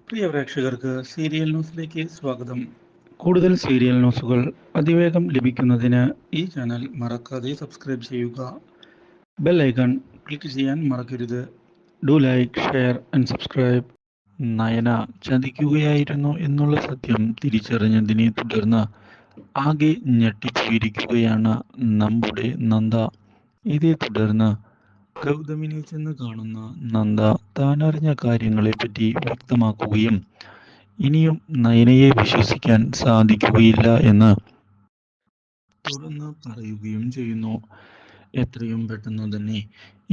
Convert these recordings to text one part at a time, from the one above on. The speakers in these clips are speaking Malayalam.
പ്രിയ പ്രേക്ഷകർക്ക് സീരിയൽ ന്യൂസിലേക്ക് സ്വാഗതം. കൂടുതൽ സീരിയൽ ന്യൂസുകൾ അതിവേഗം ലഭിക്കുന്നതിന് ഈ ചാനൽ മറക്കാതെ സബ്സ്ക്രൈബ് ചെയ്യുക. ബെൽ ഐക്കൺ ക്ലിക്ക് ചെയ്യാൻ മറക്കരുത്. Do like, share and subscribe. Nayana ചതിക്കുകയായിരുന്നു എന്നുള്ള സത്യം തിരിച്ചറിഞ്ഞതിനെ തുടർന്ന് ആകെ ഞെട്ടിപ്പോയിരിക്കുകയാണ് നമ്മുടെ നന്ദ. ഇതേ തുടർന്ന് ഗൗതമിനെ ചെന്ന് കാണുന്ന നന്ദ താനറിഞ്ഞ കാര്യങ്ങളെപ്പറ്റി വ്യക്തമാക്കുകയും ഇനിയും നയനയെ വിശ്വസിക്കാൻ സാധിക്കുകയില്ല എന്ന് തുറന്ന് പറയുകയും ചെയ്യുന്നു. എത്രയും പെട്ടെന്ന് തന്നെ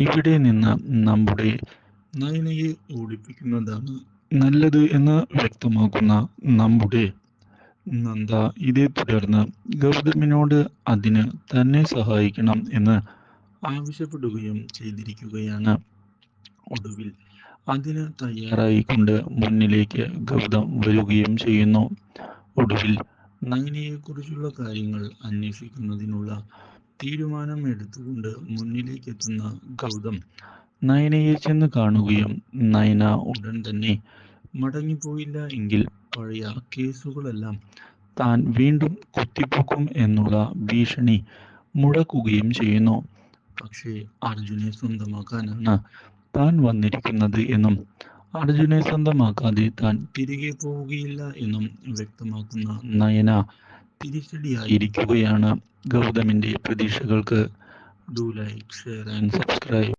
ഇവിടെ നിന്ന് നമ്മുടെ നയനയെ ഓടിപ്പിക്കുന്നതാണ് നല്ലത് എന്ന് വ്യക്തമാക്കുന്ന നമ്മുടെ നന്ദ ഇതേ തുടർന്ന് ഗൗതമിനോട് അതിന് തന്നെ സഹായിക്കണം എന്ന് ആവശ്യപ്പെടുകയും ചെയ്തിരിക്കുകയാണ്. ഒടുവിൽ അതിന് തയ്യാറായിക്കൊണ്ട് മുന്നിലേക്ക് ഗൗതം വരികയും ചെയ്യുന്നു. ഒടുവിൽ നയനയെക്കുറിച്ചുള്ള കാര്യങ്ങൾ അന്വേഷിക്കുന്നതിനുള്ള തീരുമാനം എടുത്തുകൊണ്ട് മുന്നിലേക്ക് എത്തുന്ന ഗൗതം നയനയെ ചെന്ന് കാണുകയും നയന ഉടൻ തന്നെ മടങ്ങിപ്പോയില്ല എങ്കിൽ പഴയ കേസുകളെല്ലാം താൻ വീണ്ടും കുത്തിപ്പൊക്കും എന്നുള്ള ഭീഷണി മുഴക്കുകയും ചെയ്യുന്നു. പക്ഷേ അർജുനെ സ്വന്തമാക്കാനാണ് താൻ വന്നിരിക്കുന്നത് എന്നും അർജുനെ സ്വന്തമാക്കാതെ താൻ തിരികെ പോവുകയില്ല എന്നും വ്യക്തമാക്കുന്ന നയന തിരിച്ചടിയായിരിക്കുകയാണ് ഗൗതമിന്റെ പ്രതീക്ഷകൾക്ക്. Do like, share and subscribe.